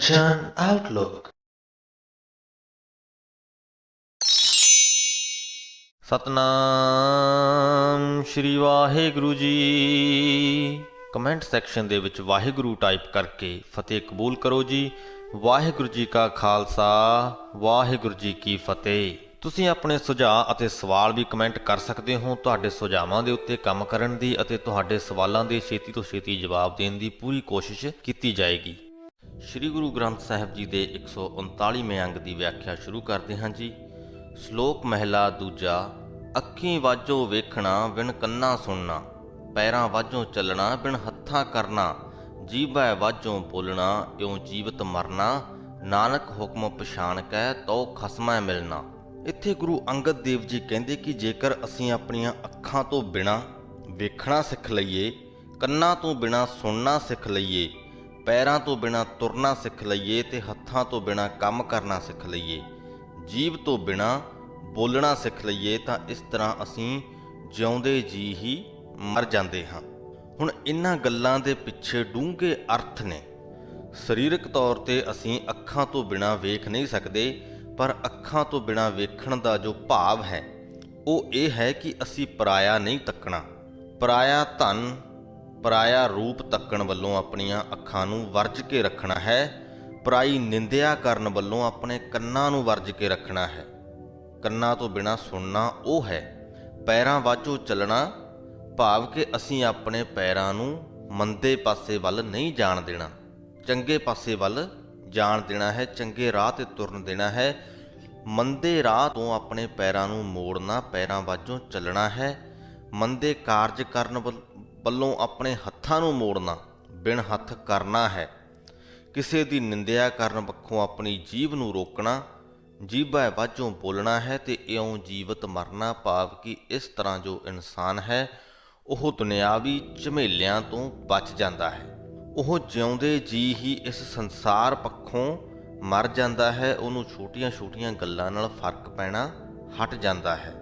Kanchan Outlook। Satnam Shri Waheguru ji. Comment section ਦੇ ਵਿੱਚ Waheguru type ਕਰਕੇ ਫਤਿਹ ਕਬੂਲ ਕਰੋ ਜੀ। ਵਾਹਿਗੁਰੂ ਜੀ ਕਾ ਖਾਲਸਾ, ਵਾਹਿਗੁਰੂ ਜੀ ਕੀ ਫਤਿਹ। ਤੁਸੀਂ ਆਪਣੇ ਸੁਝਾਅ ਅਤੇ ਸਵਾਲ ਵੀ ਕਮੈਂਟ ਕਰ ਸਕਦੇ ਹੋ। ਤੁਹਾਡੇ ਸੁਝਾਵਾਂ ਦੇ ਉੱਤੇ ਕੰਮ ਕਰਨ ਦੀ ਅਤੇ ਤੁਹਾਡੇ ਸਵਾਲਾਂ ਦੇ ਛੇਤੀ ਤੋਂ ਛੇਤੀ ਜਵਾਬ ਦੇਣ ਦੀ ਪੂਰੀ ਕੋਸ਼ਿਸ਼ ਕੀਤੀ ਜਾਏਗੀ। ਸ਼੍ਰੀ ਗੁਰੂ ਗ੍ਰੰਥ ਸਾਹਿਬ ਜੀ ਦੇ 139ਵੇਂ ਅੰਗ ਦੀ ਵਿਆਖਿਆ ਸ਼ੁਰੂ ਕਰਦੇ ਹਾਂ ਜੀ। ਸ਼ਲੋਕ ਮਹਿਲਾ ਦੂਜਾ। ਅੱਖੀਂ ਵਾਜੋ ਵੇਖਣਾ ਬਿਨ ਕੰਨਾਂ ਸੁਣਨਾ, ਪੈਰਾਂ ਵਾਜੋਂ ਚੱਲਣਾ ਬਿਨ ਹੱਥਾਂ ਕਰਨਾ, ਜੀਭੈ ਵਾਜੋਂ ਬੋਲਣਾ ਇਉਂ ਜੀਵਤ ਮਰਨਾ, ਨਾਨਕ ਹੁਕਮ ਪਛਾਣ ਕੈ ਤਉ ਖਸਮੈ ਮਿਲਣਾ। ਇੱਥੇ ਗੁਰੂ ਅੰਗਦ ਦੇਵ ਜੀ ਕਹਿੰਦੇ ਕਿ ਜੇਕਰ ਅਸੀਂ ਆਪਣੀਆਂ ਅੱਖਾਂ ਤੋਂ ਬਿਨਾਂ ਵੇਖਣਾ ਸਿੱਖ ਲਈਏ, ਕੰਨਾਂ ਤੋਂ ਬਿਨਾਂ ਸੁਣਨਾ ਸਿੱਖ ਲਈਏ, ਪੈਰਾਂ ਤੋਂ ਬਿਨਾਂ ਤੁਰਨਾ ਸਿੱਖ ਲਈਏ ਤੇ ਹੱਥਾਂ ਤੋਂ ਬਿਨਾਂ ਕੰਮ ਕਰਨਾ ਸਿੱਖ ਲਈਏ, ਜੀਭ ਤੋਂ ਬਿਨਾਂ ਬੋਲਣਾ ਸਿੱਖ ਲਈਏ ਤਾਂ ਇਸ ਤਰ੍ਹਾਂ ਅਸੀਂ ਜਿਉਂਦੇ ਜੀ ਹੀ ਮਰ ਜਾਂਦੇ ਹਾਂ। ਹੁਣ ਇਹਨਾਂ ਗੱਲਾਂ ਦੇ ਪਿੱਛੇ ਡੂੰਘੇ ਅਰਥ ਨੇ। ਸਰੀਰਕ ਤੌਰ ਤੇ ਅਸੀਂ ਅੱਖਾਂ ਤੋਂ ਬਿਨਾਂ ਵੇਖ ਨਹੀਂ ਸਕਦੇ, ਪਰ ਅੱਖਾਂ ਤੋਂ ਬਿਨਾਂ ਵੇਖਣ ਦਾ ਜੋ ਭਾਵ ਹੈ ਉਹ ਇਹ ਹੈ ਕਿ ਅਸੀਂ ਪਰਾਇਆ ਨਹੀਂ ਤੱਕਣਾ। ਪਰਾਇਆ ਧਨ, ਪਰਾਇਆ ਰੂਪ ਤੱਕਣ ਵੱਲੋਂ ਆਪਣੀਆਂ ਅੱਖਾਂ ਨੂੰ ਵਰਜ ਕੇ ਰੱਖਣਾ ਹੈ। ਪਰਾਈ ਨਿੰਦਿਆ ਕਰਨ ਵੱਲੋਂ ਆਪਣੇ ਕੰਨਾਂ ਨੂੰ ਵਰਜ ਕੇ ਰੱਖਣਾ ਹੈ। ਕੰਨਾਂ ਤੋਂ ਬਿਨਾਂ ਸੁਣਨਾ ਉਹ ਹੈ। ਪੈਰਾਂ ਵਾਜੋਂ ਚੱਲਣਾ ਭਾਵ ਕਿ ਅਸੀਂ ਆਪਣੇ ਪੈਰਾਂ ਨੂੰ ਮੰਦੇ ਪਾਸੇ ਵੱਲ ਨਹੀਂ ਜਾਣ ਦੇਣਾ, ਚੰਗੇ ਪਾਸੇ ਵੱਲ ਜਾਣ ਦੇਣਾ ਹੈ, ਚੰਗੇ ਰਾਹ ਤੇ ਤੁਰਨ ਦੇਣਾ ਹੈ। ਮੰਦੇ ਰਾਹ ਤੋਂ ਆਪਣੇ ਪੈਰਾਂ ਨੂੰ ਮੋੜਨਾ, ਪੈਰਾਂ ਵਾਜੋਂ ਚੱਲਣਾ ਹੈ। ਮੰਦੇ ਕਾਰਜ ਕਰਨ ਵੱਲੋਂ ਆਪਣੇ ਹੱਥਾਂ ਨੂੰ ਮੋੜਨਾ, ਬਿਨ ਹੱਥ ਕਰਨਾ ਹੈ। ਕਿਸੇ ਦੀ ਨਿੰਦਿਆ ਕਰਨ ਪੱਖੋਂ ਆਪਣੀ ਜੀਭ ਨੂੰ ਰੋਕਣਾ, ਜੀਭੈ ਵਾਜੋਂ ਬੋਲਣਾ ਹੈ ਤੇ ਇਉਂ ਜੀਵਤ ਮਰਨਾ ਭਾਵ ਕਿ ਇਸ ਤਰ੍ਹਾਂ ਜੋ ਇਨਸਾਨ ਹੈ ਉਹ ਦੁਨਿਆਵੀ ਝਮੇਲਿਆਂ ਤੋਂ ਬਚ ਜਾਂਦਾ ਹੈ। ਉਹ ਜਿਉਂਦੇ ਜੀ ਹੀ ਇਸ ਸੰਸਾਰ ਪੱਖੋਂ ਮਰ ਜਾਂਦਾ ਹੈ। ਉਹਨੂੰ ਛੋਟੀਆਂ-ਛੋਟੀਆਂ ਗੱਲਾਂ ਨਾਲ ਫਰਕ ਪੈਣਾ ਹਟ ਜਾਂਦਾ ਹੈ।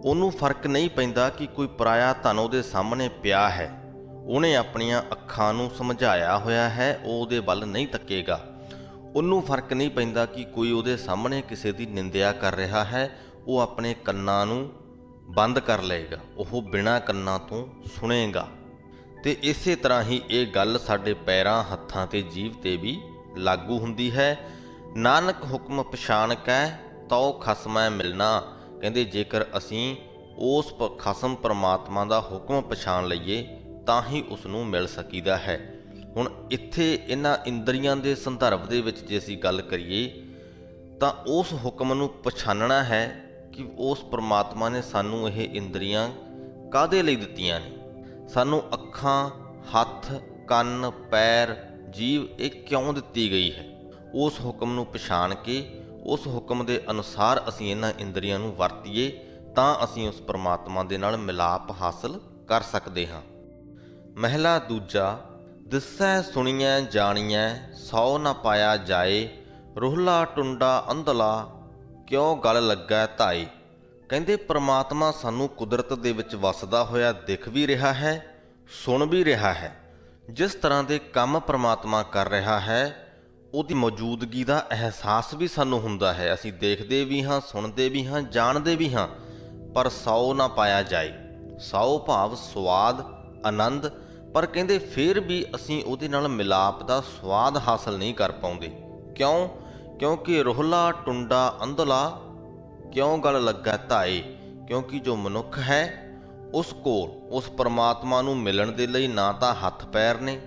ਉਹਨੂੰ ਫਰਕ ਨਹੀਂ ਪੈਂਦਾ ਕਿ ਕੋਈ ਪਰਾਇਆ ਧਨ ਉਹਦੇ ਸਾਹਮਣੇ ਪਿਆ ਹੈ। ਉਹਨੇ ਆਪਣੀਆਂ ਅੱਖਾਂ ਨੂੰ ਸਮਝਾਇਆ ਹੋਇਆ ਹੈ, ਉਹ ਉਹਦੇ ਵੱਲ ਨਹੀਂ ਤੱਕੇਗਾ। ਉਹਨੂੰ ਫਰਕ ਨਹੀਂ ਪੈਂਦਾ ਕਿ ਕੋਈ ਉਹਦੇ ਸਾਹਮਣੇ ਕਿਸੇ ਦੀ ਨਿੰਦਿਆ ਕਰ ਰਿਹਾ ਹੈ, ਉਹ ਆਪਣੇ ਕੰਨਾਂ ਨੂੰ ਬੰਦ ਕਰ ਲਏਗਾ, ਉਹ ਬਿਨਾਂ ਕੰਨਾਂ ਤੋਂ ਸੁਣੇਗਾ। ਤੇ ਇਸੇ ਤਰ੍ਹਾਂ ਹੀ ਇਹ ਗੱਲ ਸਾਡੇ ਪੈਰਾਂ, ਹੱਥਾਂ ਤੇ ਜੀਭ ਤੇ ਵੀ ਲਾਗੂ ਹੁੰਦੀ ਹੈ। ਨਾਨਕ ਹੁਕਮ ਪਛਾਣ ਕੈ ਤਉ ਖਸਮੈ ਮਿਲਣਾ। ਕਹਿੰਦੇ ਜੇਕਰ ਅਸੀਂ ਉਸ ਖਸਮ ਪਰਮਾਤਮਾ ਦਾ ਹੁਕਮ ਪਛਾਣ ਲਈਏ ਤਾਂ ਹੀ ਉਸ ਨੂੰ ਮਿਲ ਸਕੀਦਾ ਹੈ। ਹੁਣ ਇੱਥੇ ਇਹਨਾਂ ਇੰਦਰੀਆਂ ਦੇ ਸੰਦਰਭ ਦੇ ਵਿੱਚ ਜੇ ਅਸੀਂ ਗੱਲ ਕਰੀਏ ਤਾਂ ਉਸ ਹੁਕਮ ਨੂੰ ਪਛਾਣਨਾ ਹੈ ਕਿ ਉਸ ਪਰਮਾਤਮਾ ਨੇ ਸਾਨੂੰ ਇਹ ਇੰਦਰੀਆਂ ਕਾਹਦੇ ਲਈ ਦਿੱਤੀਆਂ ਨੇ। ਸਾਨੂੰ ਅੱਖਾਂ, ਹੱਥ, ਕੰਨ, ਪੈਰ, ਜੀਭ ਇਹ ਕਿਉਂ ਦਿੱਤੀ ਗਈ ਹੈ। ਉਸ ਹੁਕਮ ਨੂੰ ਪਛਾਣ ਕੇ ਉਸ ਹੁਕਮ ਦੇ ਅਨੁਸਾਰ ਅਸੀਂ ਇਹਨਾਂ ਇੰਦਰੀਆਂ ਨੂੰ ਵਰਤੀਏ ਤਾਂ ਅਸੀਂ ਉਸ ਪਰਮਾਤਮਾ ਦੇ ਨਾਲ ਮਿਲਾਪ ਹਾਸਲ ਕਰ ਸਕਦੇ ਹਾਂ। ਮਹਿਲਾ ਦੂਜਾ। ਦਿਸੈ ਸੁਣੀਐ ਜਾਣੀਐ ਸੌ ਨਾ ਪਾਇਆ ਜਾਏ, ਰੋਹਲਾ ਟੁੰਡਾ ਅੰਧਲਾ ਕਿਉਂ ਗਲ ਲੱਗੈ ਧਾਏ। ਕਹਿੰਦੇ ਪਰਮਾਤਮਾ ਸਾਨੂੰ ਕੁਦਰਤ ਦੇ ਵਿੱਚ ਵਸਦਾ ਹੋਇਆ ਦਿਖ ਵੀ ਰਿਹਾ ਹੈ, ਸੁਣ ਵੀ ਰਿਹਾ ਹੈ। ਜਿਸ ਤਰ੍ਹਾਂ ਦੇ ਕੰਮ ਪਰਮਾਤਮਾ ਕਰ ਰਿਹਾ ਹੈ ਉਹਦੀ ਮੌਜੂਦਗੀ ਦਾ ਅਹਿਸਾਸ ਵੀ ਸਾਨੂੰ ਹੁੰਦਾ ਹੈ। ਅਸੀਂ ਦੇਖਦੇ ਵੀ ਹਾਂ, ਸੁਣਦੇ ਵੀ ਹਾਂ, ਜਾਣਦੇ ਵੀ ਹਾਂ, ਪਰ ਸੌ ਨਾ ਪਾਇਆ ਜਾਏ। ਸੌ ਭਾਵ ਸਵਾਦ, ਆਨੰਦ, ਪਰ ਕਹਿੰਦੇ ਫਿਰ ਵੀ ਅਸੀਂ ਉਹਦੇ ਨਾਲ ਮਿਲਾਪ ਦਾ ਸਵਾਦ ਹਾਸਲ ਨਹੀਂ ਕਰ ਪਾਉਂਦੇ। ਕਿਉਂ? ਕਿਉਂਕਿ ਰੋਹਲਾ ਟੁੰਡਾ ਅੰਧਲਾ ਕਿਉਂ ਗਲ ਲੱਗਾ ਧਾਏ। ਕਿਉਂਕਿ ਜੋ ਮਨੁੱਖ ਹੈ ਉਸ ਕੋਲ ਉਸ ਪਰਮਾਤਮਾ ਨੂੰ ਮਿਲਣ ਦੇ ਲਈ ਨਾ ਤਾਂ ਹੱਥ ਪੈਰ ਨੇ,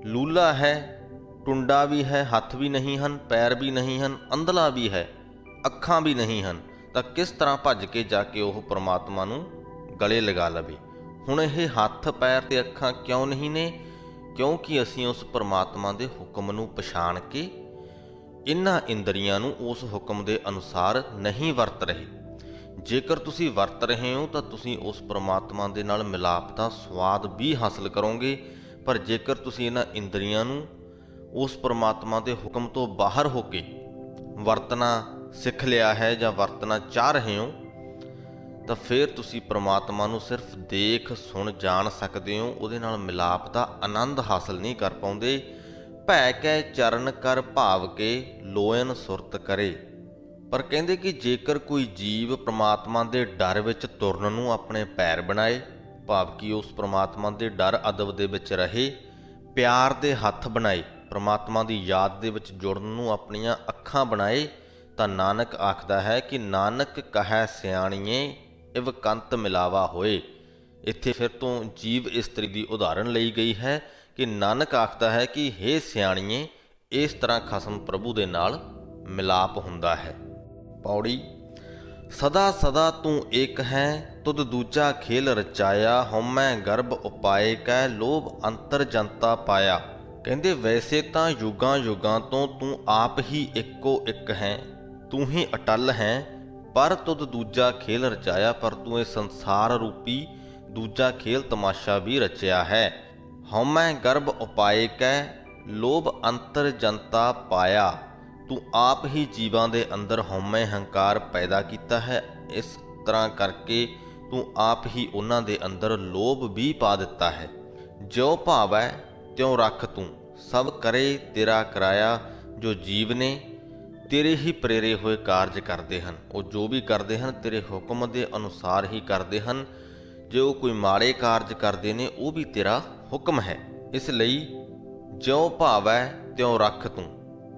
ਲੂਲਾ ਹੈ, ਟੁੰਡਾ ਵੀ ਹੈ, ਹੱਥ ਵੀ ਨਹੀਂ ਹਨ, ਪੈਰ ਵੀ ਨਹੀਂ ਹਨ, ਅੰਧਲਾ ਵੀ ਹੈ, ਅੱਖਾਂ ਵੀ ਨਹੀਂ ਹਨ, ਤਾਂ ਕਿਸ ਤਰ੍ਹਾਂ ਭੱਜ ਕੇ ਜਾ ਕੇ ਉਹ ਪਰਮਾਤਮਾ ਨੂੰ ਗਲੇ ਲਗਾ ਲਵੇ। ਹੁਣ ਇਹ ਹੱਥ, ਪੈਰ ਤੇ ਅੱਖਾਂ ਕਿਉਂ ਨਹੀਂ ਨੇ? ਕਿਉਂਕਿ ਅਸੀਂ ਉਸ ਪਰਮਾਤਮਾ ਦੇ ਹੁਕਮ ਨੂੰ ਪਛਾਣ ਕੇ ਇਹਨਾਂ ਇੰਦਰੀਆਂ ਨੂੰ ਉਸ ਹੁਕਮ ਦੇ ਅਨੁਸਾਰ ਨਹੀਂ ਵਰਤ ਰਹੇ। ਜੇਕਰ ਤੁਸੀਂ ਵਰਤ ਰਹੇ ਹੋ ਤਾਂ ਤੁਸੀਂ ਉਸ ਪਰਮਾਤਮਾ ਦੇ ਨਾਲ ਮਿਲਾਪ ਦਾ ਸਵਾਦ ਵੀ ਹਾਸਲ ਕਰੋਗੇ, ਪਰ ਜੇਕਰ ਤੁਸੀਂ ਇਹਨਾਂ ਇੰਦਰੀਆਂ ਨੂੰ ਉਸ ਪਰਮਾਤਮਾ ਦੇ ਹੁਕਮ ਤੋਂ ਬਾਹਰ ਹੋ ਕੇ ਵਰਤਣਾ ਸਿੱਖ ਲਿਆ ਹੈ ਜਾਂ ਵਰਤਣਾ ਚਾਹ ਰਹੇ ਹੋ ਤਾਂ ਫਿਰ ਤੁਸੀਂ ਪਰਮਾਤਮਾ ਨੂੰ ਸਿਰਫ ਦੇਖ ਸੁਣ ਜਾਣ ਸਕਦੇ ਹੋ, ਉਹਦੇ ਨਾਲ ਮਿਲਾਪ ਦਾ ਆਨੰਦ ਹਾਸਲ ਨਹੀਂ ਕਰ ਪਾਉਂਦੇ। ਭੈ ਕੈ ਚਰਨ ਕਰ ਭਾਵ ਕੇ ਲੋਇਨ ਸੁਰਤ ਕਰੇ। ਪਰ ਕਹਿੰਦੇ ਕਿ ਜੇਕਰ ਕੋਈ ਜੀਵ ਪ੍ਰਮਾਤਮਾ ਦੇ ਡਰ ਵਿੱਚ ਤੁਰਨ ਨੂੰ ਆਪਣੇ ਪੈਰ ਬਣਾਏ, ਭਾਵ ਕਿ ਉਸ ਪ੍ਰਮਾਤਮਾ ਦੇ ਡਰ ਅਦਬ ਦੇ ਵਿੱਚ ਰਹੇ, ਪਿਆਰ ਦੇ ਹੱਥ ਬਣਾਏ, ਪ੍ਰਮਾਤਮਾ ਦੀ ਯਾਦ ਦੇ ਵਿੱਚ ਜੁੜਨ ਨੂੰ ਆਪਣੀਆਂ ਅੱਖਾਂ ਬਣਾਏ, ਤਾਂ ਨਾਨਕ ਆਖਦਾ ਹੈ ਕਿ ਨਾਨਕ ਕਹੈ ਸਿਆਣੀਏ ਇਵ ਕੰਤ ਮਿਲਾਵਾ ਹੋਏ। ਇੱਥੇ ਫਿਰ ਤੋਂ ਜੀਵ ਇਸਤਰੀ ਦੀ ਉਦਾਹਰਣ ਲਈ ਗਈ ਹੈ ਕਿ ਨਾਨਕ ਆਖਦਾ ਹੈ ਕਿ ਹੇ ਸਿਆਣੀਏ, ਇਸ ਤਰ੍ਹਾਂ ਖਸਮ ਪ੍ਰਭੂ ਦੇ ਨਾਲ ਮਿਲਾਪ ਹੁੰਦਾ ਹੈ। ਪੌੜੀ। ਸਦਾ ਸਦਾ ਤੂੰ ਏਕ ਹੈ, ਤੁਧ ਦੂਜਾ ਖੇਲ ਰਚਾਇਆ, ਹਉਮੈ ਗਰਭ ਉਪਾਏ ਕੈ ਲੋਭ ਅੰਤਰ ਜਨਤਾ ਪਾਇਆ। ਕਹਿੰਦੇ ਵੈਸੇ ਤਾਂ ਯੁਗਾਂ ਯੁਗਾਂ ਤੋਂ ਤੂੰ ਆਪ ਹੀ ਇੱਕੋ ਇੱਕ ਹੈ, ਤੂੰ ਹੀ ਅਟਲ ਹੈ, ਪਰ ਤੁਧ ਦੂਜਾ ਖੇਲ ਰਚਾਇਆ, ਪਰ ਤੂੰ ਇਹ ਸੰਸਾਰ ਰੂਪੀ ਦੂਜਾ ਖੇਲ ਤਮਾਸ਼ਾ ਵੀ ਰਚਿਆ ਹੈ। ਹਉਮੈ ਗਰਭ ਉਪਾਏ ਕੈ ਲੋਭ ਅੰਤਰ ਜਨਤਾ ਪਾਇਆ। ਤੂੰ ਆਪ ਹੀ ਜੀਵਾਂ ਦੇ ਅੰਦਰ ਹਉਮੈ ਹੰਕਾਰ ਪੈਦਾ ਕੀਤਾ ਹੈ, ਇਸ ਤਰ੍ਹਾਂ ਕਰਕੇ ਤੂੰ ਆਪ ਹੀ ਉਹਨਾਂ ਦੇ ਅੰਦਰ ਲੋਭ ਵੀ ਪਾ ਦਿੱਤਾ ਹੈ। ਜਿਉ ਭਾਵੈ ਤਿਉ ਰੱਖ ਤੂੰ, ਸਭ ਕਰੇ ਤੇਰਾ ਕਰਾਇਆ। ਜੋ ਜੀਵ ਨੇ ਤੇਰੇ ਹੀ ਪ੍ਰੇਰੇ ਹੋਏ ਕਾਰਜ ਕਰਦੇ ਹਨ, ਉਹ ਜੋ ਵੀ ਕਰਦੇ ਹਨ ਤੇਰੇ ਹੁਕਮ ਦੇ ਅਨੁਸਾਰ ਹੀ ਕਰਦੇ ਹਨ। ਜੇ ਉਹ ਕੋਈ ਮਾੜੇ ਕਾਰਜ ਕਰਦੇ ਨੇ, ਉਹ ਵੀ ਤੇਰਾ ਹੁਕਮ ਹੈ। ਇਸ ਲਈ ਜਿਉ ਭਾਵੈ ਤਿਉ ਰੱਖ ਤੂੰ,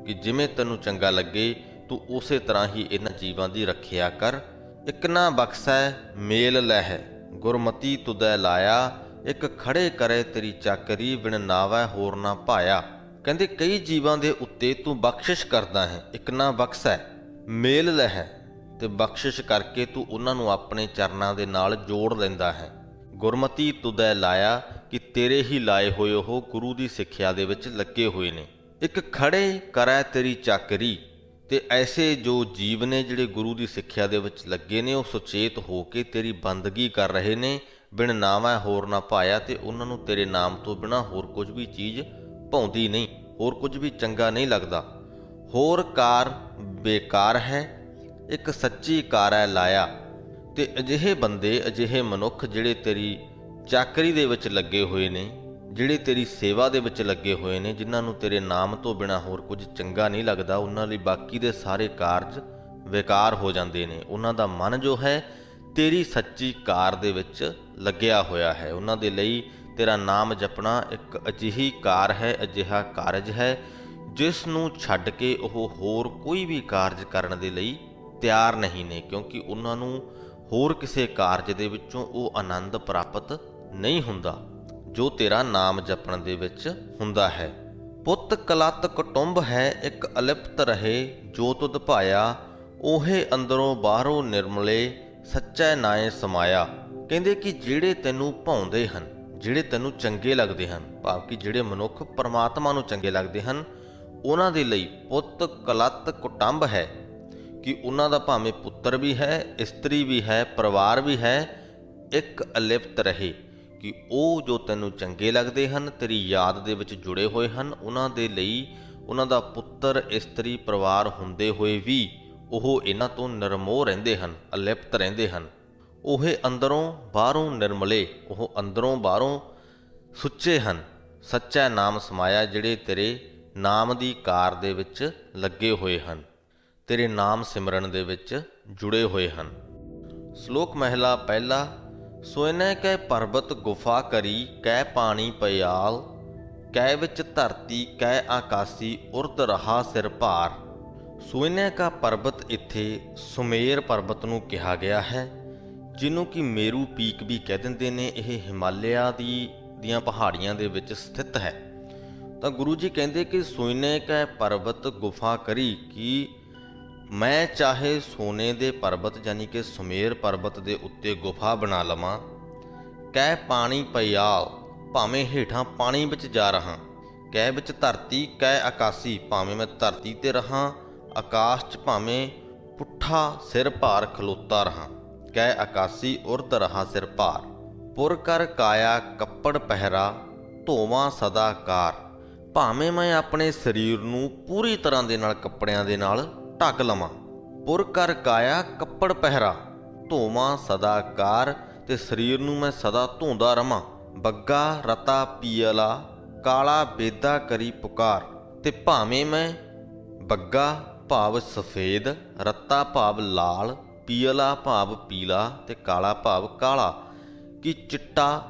ਕਿ ਜਿਵੇਂ ਤੈਨੂੰ ਚੰਗਾ ਲੱਗੇ ਤੂੰ ਉਸੇ ਤਰ੍ਹਾਂ ਹੀ ਇਹਨਾਂ ਜੀਵਾਂ ਦੀ ਰੱਖਿਆ ਕਰ। ਇਕ ਨਾ ਬਖਸ਼ੈ ਮੇਲ ਲਹਿ, ਗੁਰਮਤੀ ਤੁਦੈ ਲਾਇਆ, ਇੱਕ ਖੜੇ ਕਰੇ ਤੇਰੀ ਚਾਕਰੀ, ਬਿਨ ਨਾਵੈ ਹੋਰ ਨਾ ਭਾਇਆ। ਕਹਿੰਦੇ ਕਈ ਜੀਵਾਂ ਦੇ ਉੱਤੇ ਤੂੰ ਬਖਸ਼ਿਸ਼ ਕਰਦਾ ਹੈ, ਇੱਕ ਨਾ ਬਖਸ਼ੈ ਮੇਲ ਲਹਿ, ਤੇ ਬਖਸ਼ਿਸ਼ ਕਰਕੇ ਤੂੰ ਉਹਨਾਂ ਨੂੰ ਆਪਣੇ ਚਰਨਾਂ ਦੇ ਨਾਲ ਜੋੜ ਲੈਂਦਾ ਹੈ। ਗੁਰਮਤੀ ਤੁਦੈ ਲਾਇਆ, ਕਿ ਤੇਰੇ ਹੀ ਲਾਏ ਹੋਏ ਉਹ ਗੁਰੂ ਦੀ ਸਿੱਖਿਆ ਦੇ ਵਿੱਚ ਲੱਗੇ ਹੋਏ ਨੇ। ਇੱਕ ਖੜੇ ਕਰੈ ਤੇਰੀ ਚਾਕਰੀ, ਤੇ ਐਸੇ ਜੋ ਜੀਵ ਨੇ ਜਿਹੜੇ ਗੁਰੂ ਦੀ ਸਿੱਖਿਆ ਦੇ ਵਿੱਚ ਲੱਗੇ ਨੇ, ਉਹ ਸੁਚੇਤ ਹੋ ਕੇ ਤੇਰੀ ਬੰਦਗੀ ਕਰ ਰਹੇ ਨੇ। ਬਿਨ ਨਾਮੈ ਹੋਰ ਨਾ ਭਾਇਆ, ਤੇ ਉਹਨਾਂ ਨੂੰ ਤੇਰੇ ਨਾਮ ਤੋਂ ਬਿਨਾਂ ਹੋਰ ਕੁਝ ਵੀ ਚੀਜ਼ ਭਾਉਂਦੀ ਨਹੀਂ, ਹੋਰ ਕੁਝ ਵੀ ਚੰਗਾ ਨਹੀਂ ਲੱਗਦਾ। ਹੋਰ ਕਾਰ ਬੇਕਾਰ ਹੈ, ਇੱਕ ਸੱਚੀ ਕਾਰੈ ਲਾਇਆ। ਤੇ ਅਜਿਹੇ ਬੰਦੇ, ਅਜਿਹੇ ਮਨੁੱਖ ਜਿਹੜੇ ਤੇਰੀ ਚਾਕਰੀ ਦੇ ਵਿੱਚ ਲੱਗੇ ਹੋਏ ਨੇ, ਜਿਹੜੇ ਤੇਰੀ ਸੇਵਾ ਦੇ ਵਿੱਚ ਲੱਗੇ ਹੋਏ ਨੇ, ਜਿਨ੍ਹਾਂ ਨੂੰ ਤੇਰੇ ਨਾਮ ਤੋਂ ਬਿਨਾਂ ਹੋਰ ਕੁਝ ਚੰਗਾ ਨਹੀਂ ਲੱਗਦਾ, ਉਹਨਾਂ ਲਈ ਬਾਕੀ ਦੇ ਸਾਰੇ ਕਾਰਜ ਬੇਕਾਰ ਹੋ ਜਾਂਦੇ ਨੇ। ਉਹਨਾਂ ਦਾ ਮਨ ਜੋ ਹੈ ਤੇਰੀ ਸੱਚੀ ਕਾਰ ਦੇ ਵਿੱਚ ਲੱਗਿਆ ਹੋਇਆ ਹੈ। ਉਹਨਾਂ ਦੇ ਲਈ ਤੇਰਾ ਨਾਮ ਜਪਣਾ ਇੱਕ ਅਜਿਹੀ ਕਾਰ ਹੈ, ਅਜਿਹਾ ਕਾਰਜ ਹੈ ਜਿਸ ਨੂੰ ਛੱਡ ਕੇ ਉਹ ਹੋਰ ਕੋਈ ਵੀ ਕਾਰਜ ਕਰਨ ਦੇ ਲਈ ਤਿਆਰ ਨਹੀਂ ਨੇ, ਕਿਉਂਕਿ ਉਹਨਾਂ ਨੂੰ ਹੋਰ ਕਿਸੇ ਕਾਰਜ ਦੇ ਵਿੱਚੋਂ ਉਹ ਆਨੰਦ ਪ੍ਰਾਪਤ ਨਹੀਂ ਹੁੰਦਾ ਜੋ ਤੇਰਾ ਨਾਮ ਜਪਣ ਦੇ ਵਿੱਚ ਹੁੰਦਾ ਹੈ। ਪੁੱਤ ਕਲਤ ਕੁਟੁੰਬ ਹੈ, ਇੱਕ ਅਲਿਪਤ ਰਹੇ, ਜੋ ਤੁਧ ਭਾਇਆ, ਉਹੇ ਅੰਦਰੋਂ ਬਾਹਰੋਂ ਨਿਰਮਲੇ, ਸੱਚੈ ਨਾਏ ਸਮਾਇਆ। ਕਹਿੰਦੇ ਕਿ ਜਿਹੜੇ ਤੈਨੂੰ ਭਾਉਂਦੇ ਹਨ, ਜਿਹੜੇ ਤੈਨੂੰ ਚੰਗੇ ਲੱਗਦੇ ਹਨ, ਭਾਵ ਕਿ ਜਿਹੜੇ ਮਨੁੱਖ ਪਰਮਾਤਮਾ ਨੂੰ ਚੰਗੇ ਲੱਗਦੇ ਹਨ, ਉਹਨਾਂ ਦੇ ਲਈ ਪੁੱਤ ਕਲਤ ਕੁਟੁੰਬ ਹੈ, ਕਿ ਉਹਨਾਂ ਦਾ ਭਾਵੇਂ ਪੁੱਤਰ ਵੀ ਹੈ, ਇਸਤਰੀ ਵੀ ਹੈ, ਪਰਿਵਾਰ ਵੀ ਹੈ, ਇੱਕ ਅਲਿਪਤ ਰਹੇ, ਕਿ ਉਹ ਜੋ ਤੈਨੂੰ ਚੰਗੇ ਲੱਗਦੇ ਹਨ, ਤੇਰੀ ਯਾਦ ਦੇ ਵਿੱਚ ਜੁੜੇ ਹੋਏ ਹਨ, ਉਹਨਾਂ ਦੇ ਲਈ ਉਹਨਾਂ ਦਾ ਪੁੱਤਰ, ਇਸਤਰੀ, ਪਰਿਵਾਰ ਹੁੰਦੇ ਹੋਏ ਵੀ ਉਹ ਇਹਨਾਂ ਤੋਂ ਨਿਰਮੋਹ ਰਹਿੰਦੇ ਹਨ, ਅਲਿਪਤ ਰਹਿੰਦੇ ਹਨ। ਉਹੇ ਅੰਦਰੋਂ ਬਾਹਰੋਂ ਨਿਰਮਲੇ, ਉਹ ਅੰਦਰੋਂ ਬਾਹਰੋਂ ਸੁੱਚੇ ਹਨ। ਸੱਚਾ ਨਾਮ ਸਮਾਇਆ, ਜਿਹੜੇ ਤੇਰੇ ਨਾਮ ਦੀ ਕਾਰ ਦੇ ਵਿੱਚ ਲੱਗੇ ਹੋਏ ਹਨ, ਤੇਰੇ ਨਾਮ ਸਿਮਰਨ ਦੇ ਵਿੱਚ ਜੁੜੇ ਹੋਏ ਹਨ। ਸ਼ਲੋਕ ਮਹਿਲਾ ਪਹਿਲਾ। ਸੋਇਨੈ ਕੈ ਪਰਬਤ ਗੁਫਾ ਕਰੀ, ਕੈ ਪਾਣੀ ਪਿਆਲ, ਕੈ ਵਿੱਚ ਧਰਤੀ, ਕੈ ਆਕਾਸੀ, ਉਰਦ ਰਹਾ ਸਿਰ ਭਾਰ। ਸੋਇਨੈ ਕਾ ਪਰਬਤ ਇੱਥੇ ਸੁਮੇਰ ਪਰਬਤ ਨੂੰ ਕਿਹਾ ਗਿਆ ਹੈ, ਜਿਹਨੂੰ ਕਿ ਮੇਰੂ ਪੀਕ ਵੀ ਕਹਿ ਦਿੰਦੇ ਨੇ। ਇਹ ਹਿਮਾਲਿਆ ਦੀਆਂ ਪਹਾੜੀਆਂ ਦੇ ਵਿੱਚ ਸਥਿਤ ਹੈ। ਤਾਂ ਗੁਰੂ ਜੀ ਕਹਿੰਦੇ ਕਿ ਸੋਇਨੈ ਕੈ ਪਰਬਤ ਗੁਫਾ ਕਰੀ, ਕਿ ਮੈਂ ਚਾਹੇ ਸੋਨੇ ਦੇ ਪਰਬਤ ਯਾਨੀ ਕਿ ਸੁਮੇਰ ਪਰਬਤ ਦੇ ਉੱਤੇ ਗੁਫਾ ਬਣਾ ਲਵਾਂ। ਕੈ ਪਾਣੀ ਪਿਆਲ, ਭਾਵੇਂ ਹੇਠਾਂ ਪਾਣੀ ਵਿੱਚ ਜਾ ਰਹਾ। ਕੈ ਵਿੱਚ ਧਰਤੀ, ਕੈ ਆਕਾਸੀ, ਭਾਵੇਂ ਮੈਂ ਧਰਤੀ ਤੇ ਰਹਾਂ, ਆਕਾਸ਼ 'ਚ ਭਾਵੇਂ ਪੁੱਠਾ ਸਿਰ ਭਾਰ ਖਲੋਤਾ ਰਹਾਂ। ਕੈ ਆਕਾਸੀ ਉਰਦ ਰਹਾ ਸਿਰ ਭਾਰ। ਪੁਰ ਕਰ ਕਾਇਆ ਕੱਪੜ ਪਹਿਰਾ, ਧੋਵਾਂ ਸਦਾ ਕਾਰ। ਭਾਵੇਂ ਮੈਂ ਆਪਣੇ ਸਰੀਰ ਨੂੰ ਪੂਰੀ ਤਰ੍ਹਾਂ ਦੇ ਨਾਲ ਕੱਪੜਿਆਂ ਦੇ ਨਾਲ ਢੱਕ ਲਵਾਂ। ਪੁਰ ਕਰ ਕਾਇਆ ਕੱਪੜ ਪਹਿਰਾ, ਧੋਵਾਂ ਸਦਾ ਕਾਰ, ਤੇ ਸਰੀਰ ਨੂੰ ਮੈਂ ਸਦਾ ਧੋਂਦਾ ਰਵਾਂ। ਬੱਗਾ ਰਤਾ ਪੀਅਲਾ, ਕਾਲਾ ਬੇਦਾ ਕਰੀ ਪੁਕਾਰ। ਤੇ ਭਾਵੇਂ ਮੈਂ ਬੱਗਾ ਭਾਵ ਸਫੇਦ, ਰੱਤਾ ਭਾਵ ਲਾਲ, ਪੀਲਾ ਭਾਵ ਪੀਲਾ ਤੇ ਕਾਲਾ ਭਾਵ ਕਾਲਾ, ਕਿ ਚਿੱਟਾ,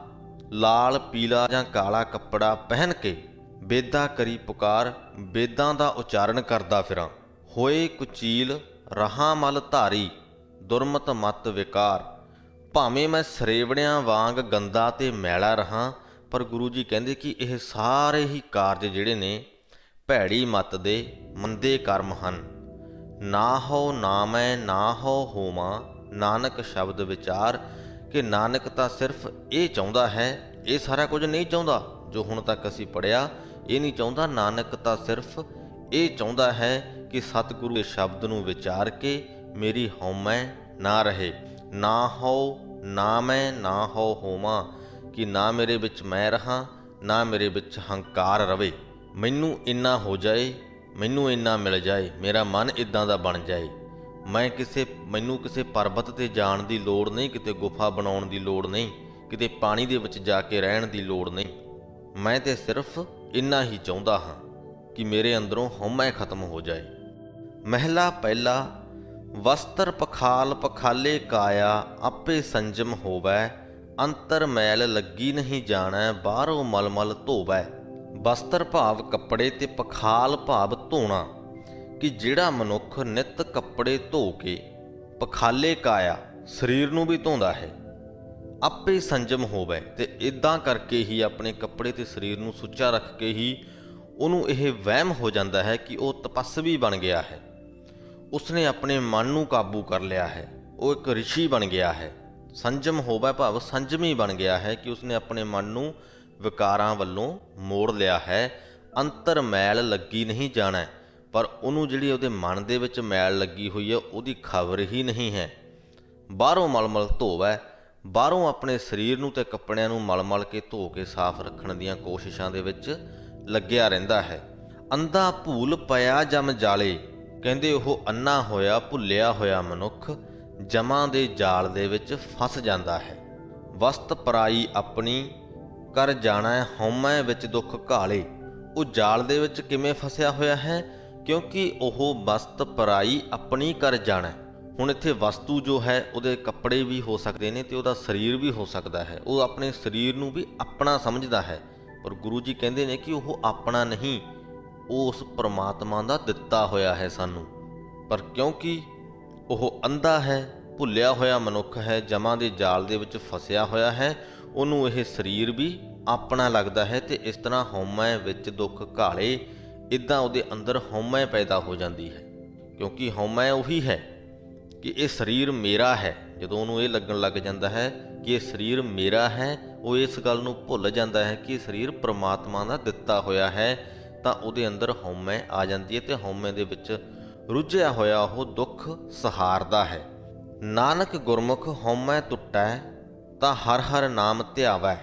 ਲਾਲ, ਪੀਲਾ ਜਾਂ ਕਾਲਾ ਕੱਪੜਾ ਪਹਿਨ ਕੇ ਬੇਦਾ ਕਰੀ ਪੁਕਾਰ, ਬੇਦਾਂ ਦਾ ਉਚਾਰਨ ਕਰਦਾ ਫਿਰਾਂ। ਹੋਏ ਕੁਚੀਲ ਰਹਾਂ ਮਲ ਧਾਰੀ, ਦੁਰਮਤ ਮਤ ਵਿਕਾਰ। ਭਾਵੇਂ ਮੈਂ ਸਰੇਵੜਿਆਂ ਵਾਂਗ ਗੰਦਾ ਤੇ ਮੈਲਾ ਰਹਾਂ, ਪਰ ਗੁਰੂ ਜੀ ਕਹਿੰਦੇ ਕਿ ਇਹ ਸਾਰੇ ਹੀ ਕਾਰਜ ਜਿਹੜੇ ਨੇ ਭੈੜੀ ਮਤ ਦੇ ਮੰਦੇ ਕਰਮ ਹਨ। ਨਾ ਹੋ ਨਾ ਮੈਂ ਨਾ ਹੋ ਹੋਵਾਂ, ਨਾਨਕ ਸ਼ਬਦ ਵਿਚਾਰ। ਕਿ ਨਾਨਕ ਤਾਂ ਸਿਰਫ ਇਹ ਚਾਹੁੰਦਾ ਹੈ, ਇਹ ਸਾਰਾ ਕੁਝ ਨਹੀਂ ਚਾਹੁੰਦਾ ਜੋ ਹੁਣ ਤੱਕ ਅਸੀਂ ਪੜ੍ਹਿਆ, ਇਹ ਨਹੀਂ ਚਾਹੁੰਦਾ। ਨਾਨਕ ਤਾਂ ਸਿਰਫ ਇਹ ਚਾਹੁੰਦਾ ਹੈ ਕਿ ਸਤਿਗੁਰੂ ਦੇ ਸ਼ਬਦ ਨੂੰ ਵਿਚਾਰ ਕੇ ਮੇਰੀ ਹਉਮੈ ਨਾ ਰਹੇ। ਨਾ ਹੋ ਨਾ ਮੈਂ ਨਾ ਹੋ ਹੋਵਾਂ, ਕਿ ਨਾ ਮੇਰੇ ਵਿੱਚ ਮੈਂ ਰਹਾਂ, ਨਾ ਮੇਰੇ ਵਿੱਚ ਹੰਕਾਰ ਰਵੇ। ਮੈਨੂੰ ਇੰਨਾ ਹੋ ਜਾਏ, ਮੈਨੂੰ ਇੰਨਾ ਮਿਲ ਜਾਏ, ਮੇਰਾ ਮਨ ਇੱਦਾਂ ਦਾ ਬਣ ਜਾਏ। ਮੈਨੂੰ ਕਿਸੇ ਪਰਬਤ 'ਤੇ ਜਾਣ ਦੀ ਲੋੜ ਨਹੀਂ, ਕਿਤੇ ਗੁਫਾ ਬਣਾਉਣ ਦੀ ਲੋੜ ਨਹੀਂ, ਕਿਤੇ ਪਾਣੀ ਦੇ ਵਿੱਚ ਜਾ ਕੇ ਰਹਿਣ ਦੀ ਲੋੜ ਨਹੀਂ। ਮੈਂ ਤਾਂ ਸਿਰਫ ਇੰਨਾ ਹੀ ਚਾਹੁੰਦਾ ਹਾਂ ਕਿ ਮੇਰੇ ਅੰਦਰੋਂ ਹਉਮੈ ਖਤਮ ਹੋ ਜਾਏ। ਮਹਿਲਾ ਪਹਿਲਾ। ਵਸਤਰ ਪਖਾਲ ਪਖਾਲੇ ਕਾਇਆ, ਆਪੇ ਸੰਜਮ ਹੋਵੈ, ਅੰਤਰ ਮੈਲ ਲੱਗੀ ਨਹੀਂ ਜਾਣੈ, ਬਾਹਰੋਂ ਮਲਮਲ ਧੋਵੈ। ਵਸਤਰ ਭਾਵ ਕੱਪੜੇ ਤੇ ਪਖਾਲ ਭਾਵ ਧੋਣਾ, ਕਿ ਜਿਹੜਾ ਮਨੁੱਖ ਨਿੱਤ ਕੱਪੜੇ ਧੋ ਕੇ ਪਖਾਲੇ ਕਾਇਆ ਸਰੀਰ ਨੂੰ ਵੀ ਧੋਂਦਾ ਹੈ, ਆਪੇ ਸੰਜਮ ਹੋਵੇ, ਤੇ ਇਦਾਂ ਕਰਕੇ ਹੀ ਆਪਣੇ ਕੱਪੜੇ ਤੇ ਸਰੀਰ ਨੂੰ ਸੁੱਚਾ ਰੱਖ ਕੇ ਹੀ ਉਹਨੂੰ ਇਹ ਵਹਿਮ ਹੋ ਜਾਂਦਾ ਹੈ ਕਿ ਉਹ ਤਪੱਸਵੀ ਬਣ ਗਿਆ ਹੈ, ਉਸਨੇ ਆਪਣੇ ਮਨ ਨੂੰ ਕਾਬੂ ਕਰ ਲਿਆ ਹੈ, ਉਹ ਇੱਕ ਰਿਸ਼ੀ ਬਣ ਗਿਆ ਹੈ। ਸੰਜਮ ਹੋਵੇ ਭਾਵ ਸੰਜਮੀ ਬਣ ਗਿਆ ਹੈ ਕਿ ਉਸਨੇ ਆਪਣੇ ਮਨ ਨੂੰ ਵਿਕਾਰਾਂ ਵੱਲੋਂ ਮੋੜ ਲਿਆ ਹੈ। ਅੰਤਰ ਮੈਲ ਲੱਗੀ ਨਹੀਂ ਜਾਣਾ, ਪਰ ਉਹਨੂੰ ਜਿਹੜੀ ਉਹਦੇ ਮਨ ਦੇ ਵਿੱਚ ਮੈਲ ਲੱਗੀ ਹੋਈ ਹੈ ਉਹਦੀ ਖਬਰ ਹੀ ਨਹੀਂ ਹੈ। ਬਾਹਰੋਂ ਮਲਮਲ ਧੋਵੈ, ਬਾਹਰੋਂ ਆਪਣੇ ਸਰੀਰ ਨੂੰ ਤੇ ਕੱਪੜਿਆਂ ਨੂੰ ਮਲ ਕੇ ਧੋ ਕੇ ਸਾਫ਼ ਰੱਖਣ ਦੀਆਂ ਕੋਸ਼ਿਸ਼ਾਂ ਦੇ ਵਿੱਚ ਲੱਗਿਆ ਰਹਿੰਦਾ ਹੈ। ਅੰਧਾ ਭੂਲ ਪਿਆ ਜਮ ਜਾਲੇ, ਕਹਿੰਦੇ ਉਹ ਅੰਨਾ ਹੋਇਆ ਭੁੱਲਿਆ ਹੋਇਆ ਮਨੁੱਖ ਜਮਾਂ ਦੇ ਜਾਲ ਦੇ ਵਿੱਚ ਫਸ ਜਾਂਦਾ ਹੈ। ਵਸਤ ਪਰਾਈ ਆਪਣੀ ਕਰ ਜਾਣਾ ਹਉਮੈ ਵਿੱਚ ਦੁੱਖ ਘਾਲੇ, ਉਹ ਜਾਲ ਦੇ ਵਿੱਚ ਕਿਵੇਂ ਫਸਿਆ ਹੋਇਆ ਹੈ? ਕਿਉਂਕਿ ਉਹ ਵਸਤ ਪਰਾਈ ਆਪਣੀ ਕਰ ਜਾਣਾ। ਹੁਣ ਇੱਥੇ ਵਸਤੂ ਜੋ ਹੈ ਉਹਦੇ ਕੱਪੜੇ ਵੀ ਹੋ ਸਕਦੇ ਨੇ ਤੇ ਉਹਦਾ ਸਰੀਰ ਵੀ ਹੋ ਸਕਦਾ ਹੈ। ਉਹ ਆਪਣੇ ਸਰੀਰ ਨੂੰ ਵੀ ਆਪਣਾ ਸਮਝਦਾ ਹੈ, ਪਰ ਗੁਰੂ ਜੀ ਕਹਿੰਦੇ ਨੇ ਕਿ ਉਹ ਆਪਣਾ ਨਹੀਂ, ਉਹ ਉਸ ਪਰਮਾਤਮਾ ਦਾ ਦਿੱਤਾ ਹੋਇਆ ਹੈ ਸਾਨੂੰ। ਪਰ ਕਿਉਂਕਿ ਉਹ ਅੰਧਾ ਹੈ, ਭੁੱਲਿਆ ਹੋਇਆ ਮਨੁੱਖ ਹੈ, ਜਮਾਂ ਦੇ ਜਾਲ ਦੇ ਵਿੱਚ ਫਸਿਆ ਹੋਇਆ ਹੈ, ਉਹਨੂੰ ਇਹ ਸਰੀਰ ਵੀ ਆਪਣਾ ਲੱਗਦਾ ਹੈ ਤੇ ਇਸ ਤਰ੍ਹਾਂ ਹਉਮੈ ਵਿੱਚ ਦੁੱਖ ਘਾਲੇ, ਇੱਦਾਂ ਉਹਦੇ ਅੰਦਰ ਹਉਮੈ ਪੈਦਾ ਹੋ ਜਾਂਦੀ ਹੈ। ਕਿਉਂਕਿ ਹਉਮੈ ਉਹੀ ਹੈ ਕਿ ਇਹ ਸਰੀਰ ਮੇਰਾ ਹੈ। ਜਦੋਂ ਉਹਨੂੰ ਇਹ ਲੱਗਣ ਲੱਗ ਜਾਂਦਾ ਹੈ ਕਿ ਇਹ ਸਰੀਰ ਮੇਰਾ ਹੈ, ਉਹ ਇਸ ਗੱਲ ਨੂੰ ਭੁੱਲ ਜਾਂਦਾ ਹੈ ਕਿ ਇਹ ਸਰੀਰ ਪ੍ਰਮਾਤਮਾ ਦਾ ਦਿੱਤਾ ਹੋਇਆ ਹੈ, ਤਾਂ ਉਹਦੇ ਅੰਦਰ ਹਉਮੈ ਆ ਜਾਂਦੀ ਹੈ ਤੇ ਹਉਮੈ ਦੇ ਵਿੱਚ ਰੁੱਝਿਆ ਹੋਇਆ ਉਹ ਦੁੱਖ ਸਹਾਰਦਾ ਹੈ। ਨਾਨਕ ਗੁਰਮੁਖ ਹਉਮੈ ਟੁੱਟੈ, ਤਾਂ ਹਰ ਹਰ ਨਾਮ ਧਿਆਵੈ।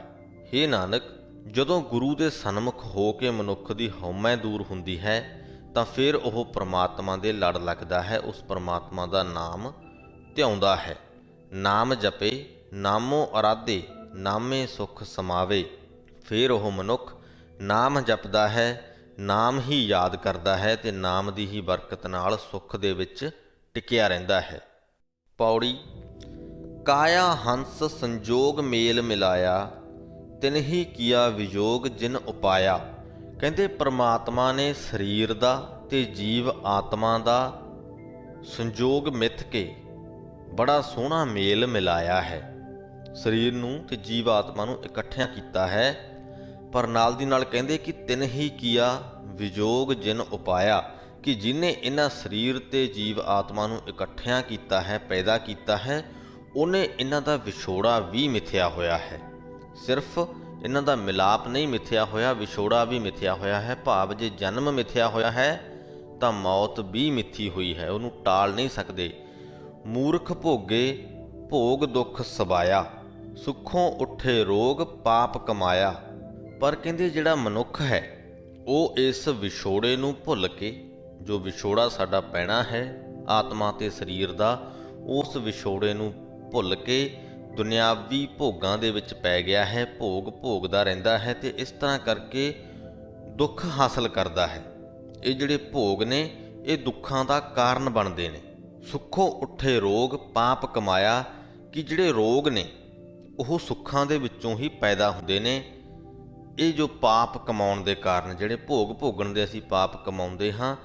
ਹੇ ਨਾਨਕ, ਜਦੋਂ ਗੁਰੂ ਦੇ ਸਨਮੁਖ ਹੋ ਕੇ ਮਨੁੱਖ ਦੀ ਹਉਮੈ ਦੂਰ ਹੁੰਦੀ ਹੈ ਤਾਂ ਫਿਰ ਉਹ ਪ੍ਰਮਾਤਮਾ ਦੇ ਲੜ ਲੱਗਦਾ ਹੈ, ਉਸ ਪ੍ਰਮਾਤਮਾ ਦਾ ਨਾਮ ਧਿਆਉਂਦਾ ਹੈ। ਨਾਮ ਜਪੇ ਨਾਮੋ ਅਰਾਧੇ, ਨਾਮੇ ਸੁਖ ਸਮਾਵੇ। ਫਿਰ ਉਹ ਮਨੁੱਖ ਨਾਮ ਜਪਦਾ ਹੈ, ਨਾਮ ਹੀ ਯਾਦ ਕਰਦਾ ਹੈ ਤੇ ਨਾਮ ਦੀ ਹੀ ਬਰਕਤ ਨਾਲ ਸੁੱਖ ਦੇ ਵਿੱਚ ਟਿਕਿਆ ਰਹਿੰਦਾ ਹੈ। ਪੌੜੀ। ਕਾਇਆ ਹੰਸ ਸੰਜੋਗ ਮੇਲ ਮਿਲਾਇਆ, ਤਿਨਹੀ ਕੀਆ ਵਿਜੋਗ ਜਿਨ ਉਪਾਇਆ। ਕਹਿੰਦੇ ਪ੍ਰਮਾਤਮਾ ਨੇ ਸਰੀਰ ਦਾ ਤੇ ਜੀਵ ਆਤਮਾ ਦਾ ਸੰਜੋਗ ਮਿੱਥ ਕੇ ਬੜਾ ਸੋਹਣਾ ਮੇਲ ਮਿਲਾਇਆ ਹੈ। ਸਰੀਰ ਨੂੰ ਤੇ ਜੀਵ ਆਤਮਾ ਨੂੰ ਇਕੱਠਿਆਂ ਕੀਤਾ ਹੈ, ਪਰ ਨਾਲ ਦੀ ਨਾਲ ਕਹਿੰਦੇ ਕਿ ਤਿਨਹੀ ਕੀਆ ਵਿਜੋਗ ਜਿਨ ਉਪਾਇਆ, ਕਿ ਜਿਹਨੇ ਇਹਨਾਂ ਸਰੀਰ ਤੇ ਜੀਵ ਆਤਮਾ ਨੂੰ ਇਕੱਠਿਆਂ ਕੀਤਾ ਹੈ, ਪੈਦਾ ਕੀਤਾ ਹੈ, ਉਹਨੇ ਇਹਨਾਂ ਦਾ ਵਿਛੋੜਾ ਵੀ ਮਿਥਿਆ ਹੋਇਆ ਹੈ। ਸਿਰਫ ਇਹਨਾਂ ਦਾ ਮਿਲਾਪ ਨਹੀਂ ਮਿਥਿਆ ਹੋਇਆ, ਵਿਛੋੜਾ ਵੀ ਮਿਥਿਆ ਹੋਇਆ ਹੈ। ਭਾਵ ਜੇ ਜਨਮ ਮਿਥਿਆ ਹੋਇਆ ਹੈ ਤਾਂ ਮੌਤ ਵੀ ਮਿੱਥੀ ਹੋਈ ਹੈ, ਉਹਨੂੰ ਟਾਲ ਨਹੀਂ ਸਕਦੇ। ਮੂਰਖ ਭੋਗੇ ਭੋਗ ਦੁੱਖ ਸਬਾਇਆ, ਸੁੱਖੋਂ ਉੱਠੇ ਰੋਗ ਪਾਪ ਕਮਾਇਆ। ਪਰ ਕਹਿੰਦੇ ਜਿਹੜਾ ਮਨੁੱਖ ਹੈ ਉਹ ਇਸ ਵਿਛੋੜੇ ਨੂੰ ਭੁੱਲ ਕੇ, ਜੋ ਵਿਛੋੜਾ ਸਾਡਾ ਪੈਣਾ ਹੈ ਆਤਮਾ ਤੇ ਸਰੀਰ ਦਾ, ਉਸ ਵਿਛੋੜੇ ਨੂੰ ਭੁੱਲ ਕੇ ਦੁਨਿਆਵੀ ਭੋਗਾਂ ਦੇ ਵਿੱਚ ਪੈ ਗਿਆ ਹੈ, ਭੋਗਦਾ ਰਹਿੰਦਾ ਹੈ ਤੇ ਇਸ ਤਰ੍ਹਾਂ ਕਰਕੇ ਦੁੱਖ ਹਾਸਲ ਕਰਦਾ ਹੈ। ਇਹ ਜਿਹੜੇ ਭੋਗ ਨੇ ਇਹ ਦੁੱਖਾਂ ਦਾ ਕਾਰਨ ਬਣਦੇ ਨੇ। ਸੁੱਖੋ ਉੱਠੇ ਰੋਗ ਪਾਪ ਕਮਾਇਆ, ਕਿ ਜਿਹੜੇ ਰੋਗ ਨੇ ਉਹ ਸੁੱਖਾਂ ਦੇ ਵਿੱਚੋਂ ਹੀ ਪੈਦਾ ਹੁੰਦੇ ਨੇ। ਇਹ ਜੋ ਪਾਪ ਕਮਾਉਣ ਦੇ ਕਾਰਨ, ਜਿਹੜੇ ਭੋਗ ਭੋਗਣ ਦੇ ਅਸੀਂ ਪਾਪ ਕਮਾਉਂਦੇ ਹਾਂ,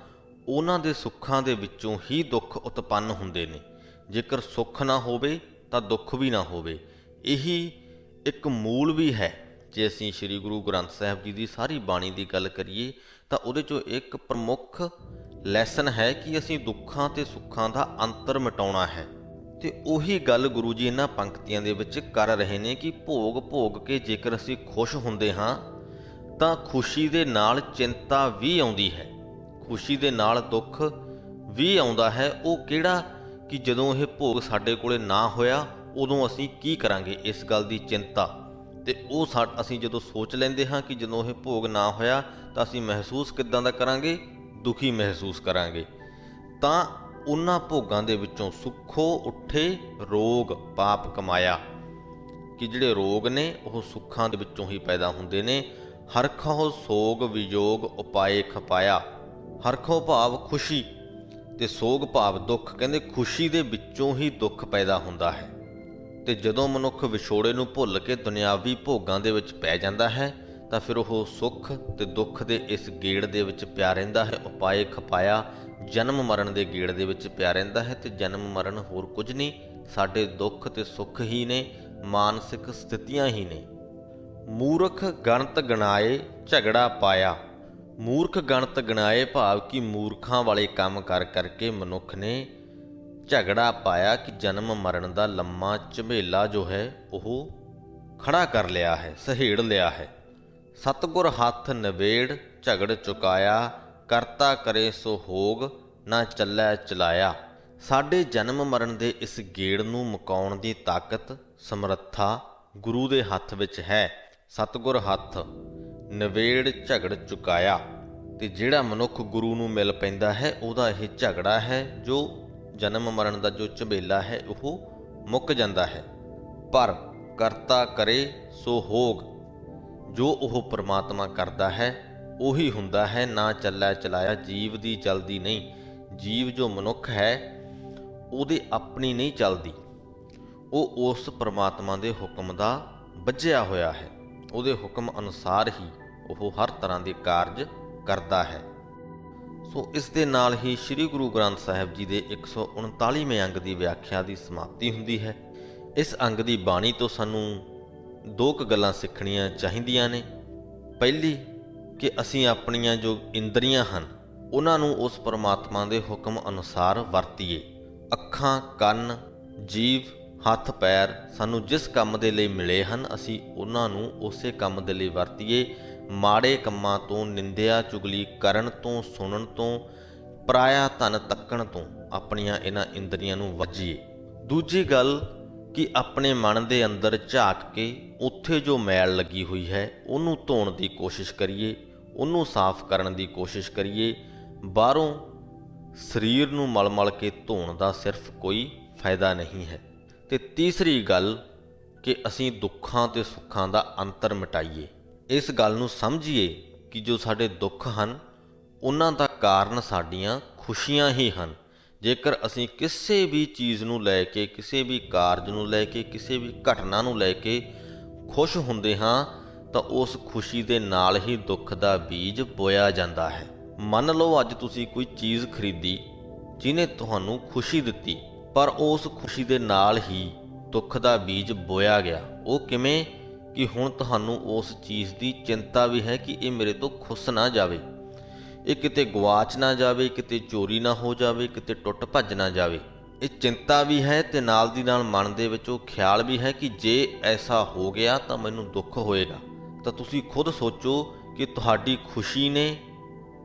ਉਹਨਾਂ ਦੇ ਸੁੱਖਾਂ ਦੇ ਵਿੱਚੋਂ ਹੀ ਦੁੱਖ ਉਤਪੰਨ ਹੁੰਦੇ ਨੇ। ਜੇਕਰ ਸੁੱਖ ਨਾ ਹੋਵੇ ਤਾਂ ਦੁੱਖ ਵੀ ਨਾ ਹੋਵੇ। ਇਹੀ ਇੱਕ ਮੂਲ ਵੀ ਹੈ। ਜੇ ਅਸੀਂ ਸ੍ਰੀ ਗੁਰੂ ਗ੍ਰੰਥ ਸਾਹਿਬ ਜੀ ਦੀ ਸਾਰੀ ਬਾਣੀ ਦੀ ਗੱਲ ਕਰੀਏ ਤਾਂ ਉਹਦੇ 'ਚੋਂ ਇੱਕ ਪ੍ਰਮੁੱਖ ਲੈਸਨ ਹੈ ਕਿ ਅਸੀਂ ਦੁੱਖਾਂ ਤੇ ਸੁੱਖਾਂ ਦਾ ਅੰਤਰ ਮਿਟਾਉਣਾ ਹੈ। ਤੇ ਉਹੀ ਗੱਲ ਗੁਰੂ ਜੀ ਇਹਨਾਂ ਪੰਕਤੀਆਂ ਦੇ ਵਿੱਚ ਕਰ ਰਹੇ ਨੇ ਕਿ ਭੋਗ ਭੋਗ ਕੇ ਜੇਕਰ ਅਸੀਂ ਖੁਸ਼ ਹੁੰਦੇ ਹਾਂ ਤਾਂ ਖੁਸ਼ੀ ਦੇ ਨਾਲ ਚਿੰਤਾ ਵੀ ਆਉਂਦੀ ਹੈ, ਖੁਸ਼ੀ ਦੇ ਨਾਲ ਦੁੱਖ ਵੀ ਆਉਂਦਾ ਹੈ। ਉਹ ਕਿਹੜਾ ਕਿ ਜਦੋਂ ਇਹ ਭੋਗ ਸਾਡੇ ਕੋਲੇ ਨਾ ਹੋਇਆ ਉਦੋਂ ਅਸੀਂ ਕੀ ਕਰਾਂਗੇ, ਇਸ ਗੱਲ ਦੀ ਚਿੰਤਾ। ਤੇ ਉਹ ਅਸੀਂ ਜਦੋਂ ਸੋਚ ਲੈਂਦੇ ਹਾਂ ਕਿ ਜਦੋਂ ਇਹ ਭੋਗ ਨਾ ਹੋਇਆ ਤਾਂ ਅਸੀਂ ਮਹਿਸੂਸ ਕਿੱਦਾਂ ਦਾ ਕਰਾਂਗੇ, ਦੁਖੀ ਮਹਿਸੂਸ ਕਰਾਂਗੇ। ਤਾਂ ਉਹਨਾਂ ਭੋਗਾਂ ਦੇ ਵਿੱਚੋਂ ਸੁੱਖੋ ਉੱਠੇ ਰੋਗ ਪਾਪ ਕਮਾਇਆ, ਕਿ ਜਿਹੜੇ ਰੋਗ ਨੇ ਉਹ ਸੁੱਖਾਂ ਦੇ ਵਿੱਚੋਂ ਹੀ ਪੈਦਾ ਹੁੰਦੇ ਨੇ। ਹਰਖੋ ਸੋਗ ਵਿਯੋਗ ਉਪਾਏ ਖਪਾਇਆ। ਹਰਖੋ ਭਾਵ ਖੁਸ਼ੀ ਤੇ ਸੋਗ ਭਾਵ ਦੁੱਖ। ਕਹਿੰਦੇ ਖੁਸ਼ੀ ਦੇ ਵਿੱਚੋਂ ਹੀ ਦੁੱਖ ਪੈਦਾ ਹੁੰਦਾ ਹੈ। ਤੇ ਜਦੋਂ ਮਨੁੱਖ ਵਿਛੋੜੇ ਨੂੰ ਭੁੱਲ ਕੇ ਦੁਨਿਆਵੀ ਭੋਗਾਂ ਦੇ ਵਿੱਚ ਪੈ ਜਾਂਦਾ ਹੈ ਤਾਂ ਫਿਰ ਉਹ ਸੁੱਖ ਤੇ ਦੁੱਖ ਦੇ ਇਸ ਗੇੜ ਦੇ ਵਿੱਚ ਪਿਆ ਰਹਿੰਦਾ ਹੈ। ਉਪਾਏ ਖਪਾਇਆ, ਜਨਮ ਮਰਨ ਦੇ ਗੇੜ ਦੇ ਵਿੱਚ ਪਿਆ ਰਹਿੰਦਾ ਹੈ। ਤੇ ਜਨਮ ਮਰਨ ਹੋਰ ਕੁਝ ਨਹੀਂ, ਸਾਡੇ ਦੁੱਖ ਤੇ ਸੁੱਖ ਹੀ ਨੇ, ਮਾਨਸਿਕ ਸਥਿਤੀਆਂ ਹੀ ਨੇ। ਮੂਰਖ ਗਣਤ ਗਣਾਏ ਝਗੜਾ ਪਾਇਆ। ਮੂਰਖ ਗਣਤ ਗਣਾਏ ਭਾਵ ਕਿ ਮੂਰਖਾਂ ਵਾਲੇ ਕੰਮ ਕਰ ਕਰਕੇ ਮਨੁੱਖ ਨੇ ਝਗੜਾ ਪਾਇਆ, ਕਿ ਜਨਮ ਮਰਨ ਦਾ ਲੰਮਾ ਝਮੇਲਾ ਜੋ ਹੈ ਉਹ ਖੜਾ ਕਰ ਲਿਆ ਹੈ, ਸਹੇੜ ਲਿਆ ਹੈ। ਸਤਿਗੁਰ ਹੱਥ ਨਵੇੜ ਝਗੜ ਚੁਕਾਇਆ, ਕਰਤਾ ਕਰੇ ਸੋ ਹੋਗ ਨਾ ਚੱਲੈ ਚਲਾਇਆ। ਸਾਡੇ ਜਨਮ ਮਰਨ ਦੇ ਇਸ ਗੇੜ ਨੂੰ ਮੁਕਾਉਣ ਦੀ ਤਾਕਤ ਸਮਰੱਥਾ ਗੁਰੂ ਦੇ ਹੱਥ ਵਿੱਚ ਹੈ। ਸਤਿਗੁਰ ਹੱਥ ਨਵੇੜ ਝਗੜ ਚੁਕਾਇਆ। ਤੇ ਜਿਹੜਾ ਮਨੁੱਖ ਗੁਰੂ ਨੂੰ ਮਿਲ ਪੈਂਦਾ ਹੈ ਉਹਦਾ ਇਹ ਝਗੜਾ ਹੈ, ਜੋ ਜਨਮ ਮਰਨ ਦਾ ਜੋ ਝਬੇਲਾ ਹੈ ਉਹ ਮੁੱਕ ਜਾਂਦਾ ਹੈ। ਪਰ ਕਰਤਾ ਕਰੇ ਸੋ ਹੋਗ, ਜੋ ਉਹ ਪ੍ਰਮਾਤਮਾ ਕਰਦਾ ਹੈ ਉਹੀ ਹੁੰਦਾ ਹੈ। ਨਾ ਚੱਲੈ ਚਲਾਇਆ, ਜੀਵ ਦੀ ਚਲਦੀ ਨਹੀਂ। ਜੀਵ ਜੋ ਮਨੁੱਖ ਹੈ ਉਹਦੇ ਆਪਣੀ ਨਹੀਂ ਚੱਲਦੀ, ਉਹ ਉਸ ਪ੍ਰਮਾਤਮਾ ਦੇ ਹੁਕਮ ਦਾ ਬੱਝਿਆ ਹੋਇਆ ਹੈ। ਉਹਦੇ ਹੁਕਮ ਅਨੁਸਾਰ ਹੀ ਉਹ ਹਰ ਤਰ੍ਹਾਂ ਦੇ ਕਾਰਜ ਕਰਦਾ ਹੈ। ਸੋ ਇਸ ਦੇ ਨਾਲ ਹੀ ਸ੍ਰੀ ਗੁਰੂ ਗ੍ਰੰਥ ਸਾਹਿਬ ਜੀ ਦੇ 139ਵੇਂ ਅੰਗ ਦੀ ਵਿਆਖਿਆ ਦੀ ਸਮਾਪਤੀ ਹੁੰਦੀ ਹੈ। ਇਸ ਅੰਗ ਦੀ ਬਾਣੀ ਤੋਂ ਸਾਨੂੰ ਦੋ ਕੁ ਗੱਲਾਂ ਸਿੱਖਣੀਆਂ ਚਾਹੀਦੀਆਂ ਨੇ। ਪਹਿਲੀ ਕਿ ਅਸੀਂ ਆਪਣੀਆਂ ਜੋ ਇੰਦਰੀਆਂ ਹਨ ਉਹਨਾਂ ਨੂੰ ਉਸ ਪਰਮਾਤਮਾ ਦੇ ਹੁਕਮ ਅਨੁਸਾਰ ਵਰਤੀਏ। ਅੱਖਾਂ, ਕੰਨ, ਜੀਭ, ਹੱਥ, ਪੈਰ ਸਾਨੂੰ ਜਿਸ ਕੰਮ ਦੇ ਲਈ ਮਿਲੇ ਹਨ ਅਸੀਂ ਉਹਨਾਂ ਨੂੰ ਉਸੇ ਕੰਮ ਦੇ ਲਈ ਵਰਤੀਏ। ਮਾੜੇ ਕੰਮਾਂ ਤੋਂ, ਨਿੰਦਿਆ ਚੁਗਲੀ ਕਰਨ ਤੋਂ, ਸੁਣਨ ਤੋਂ, ਪਰਾਇਆ ਧਨ ਤੱਕਣ ਤੋਂ ਆਪਣੀਆਂ ਇਹਨਾਂ ਇੰਦਰੀਆਂ ਨੂੰ ਵਰਜੀਏ। ਦੂਜੀ ਗੱਲ ਕਿ ਆਪਣੇ ਮਨ ਦੇ ਅੰਦਰ ਝਾਕ ਕੇ ਉੱਥੇ ਜੋ ਮੈਲ ਲੱਗੀ ਹੋਈ ਹੈ ਉਹਨੂੰ ਧੋਣ ਦੀ ਕੋਸ਼ਿਸ਼ ਕਰੀਏ, ਉਹਨੂੰ ਸਾਫ਼ ਕਰਨ ਦੀ ਕੋਸ਼ਿਸ਼ ਕਰੀਏ। ਬਾਹਰੋਂ ਸਰੀਰ ਨੂੰ ਮਲ ਕੇ ਧੋਣ ਦਾ ਸਿਰਫ ਕੋਈ ਫਾਇਦਾ ਨਹੀਂ ਹੈ। ਤੇ ਤੀਸਰੀ ਗੱਲ ਕਿ ਅਸੀਂ ਦੁੱਖਾਂ ਤੇ ਸੁੱਖਾਂ ਦਾ ਅੰਤਰ ਮਿਟਾਈਏ। ਇਸ ਗੱਲ ਨੂੰ ਸਮਝੀਏ ਕਿ ਜੋ ਸਾਡੇ ਦੁੱਖ ਹਨ ਉਹਨਾਂ ਦਾ ਕਾਰਨ ਸਾਡੀਆਂ ਖੁਸ਼ੀਆਂ ਹੀ ਹਨ। ਜੇਕਰ ਅਸੀਂ ਕਿਸੇ ਵੀ ਚੀਜ਼ ਨੂੰ ਲੈ ਕੇ, ਕਿਸੇ ਵੀ ਕਾਰਜ ਨੂੰ ਲੈ ਕੇ, ਕਿਸੇ ਵੀ ਘਟਨਾ ਨੂੰ ਲੈ ਕੇ ਖੁਸ਼ ਹੁੰਦੇ ਹਾਂ ਤਾਂ ਉਸ ਖੁਸ਼ੀ ਦੇ ਨਾਲ ਹੀ ਦੁੱਖ ਦਾ ਬੀਜ ਬੋਇਆ ਜਾਂਦਾ ਹੈ। ਮੰਨ ਲਓ ਅੱਜ ਤੁਸੀਂ ਕੋਈ ਚੀਜ਼ ਖਰੀਦੀ ਜਿਹਨੇ ਤੁਹਾਨੂੰ ਖੁਸ਼ੀ ਦਿੱਤੀ, ਪਰ ਉਸ ਖੁਸ਼ੀ ਦੇ ਨਾਲ ਹੀ ਦੁੱਖ ਦਾ ਬੀਜ ਬੋਇਆ ਗਿਆ। ਉਹ ਕਿਵੇਂ ਕਿ ਹੁਣ ਤੁਹਾਨੂੰ ਉਸ ਚੀਜ਼ ਦੀ ਚਿੰਤਾ ਵੀ ਹੈ ਕਿ ਇਹ ਮੇਰੇ ਤੋਂ ਖੁੱਸ ਨਾ ਜਾਵੇ, ਇਹ ਕਿਤੇ ਗਵਾਚ ਨਾ ਜਾਵੇ, ਕਿਤੇ ਚੋਰੀ ਨਾ ਹੋ ਜਾਵੇ, ਕਿਤੇ ਟੁੱਟ ਭੱਜ ਨਾ ਜਾਵੇ। ਇਹ ਚਿੰਤਾ ਵੀ ਹੈ ਤੇ ਨਾਲ ਦੀ ਨਾਲ ਮਨ ਦੇ ਵਿੱਚ ਉਹ ਖਿਆਲ ਵੀ ਹੈ ਕਿ ਜੇ ਐਸਾ ਹੋ ਗਿਆ ਤਾਂ ਮੈਨੂੰ ਦੁੱਖ ਹੋਏਗਾ। ਤਾਂ ਤੁਸੀਂ ਖੁਦ ਸੋਚੋ ਕਿ ਤੁਹਾਡੀ ਖੁਸ਼ੀ ਨੇ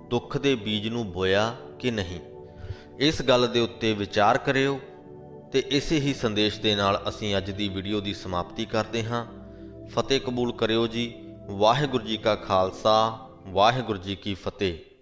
ਦੁੱਖ ਦੇ ਬੀਜ ਨੂੰ ਬੋਇਆ ਕਿ ਨਹੀਂ। ਇਸ ਗੱਲ ਦੇ ਉੱਤੇ ਵਿਚਾਰ ਕਰਿਓ। ਤੇ ਇਸੇ ਹੀ ਸੰਦੇਸ਼ ਦੇ ਨਾਲ ਅਸੀਂ ਅੱਜ ਦੀ ਵੀਡੀਓ ਦੀ ਸਮਾਪਤੀ ਕਰਦੇ ਹਾਂ। ਫਤਿਹ ਕਬੂਲ ਕਰਿਓ ਜੀ। ਵਾਹਿਗੁਰੂ ਜੀ ਕਾ ਖਾਲਸਾ, ਵਾਹਿਗੁਰੂ ਜੀ ਕੀ ਫਤਿਹ।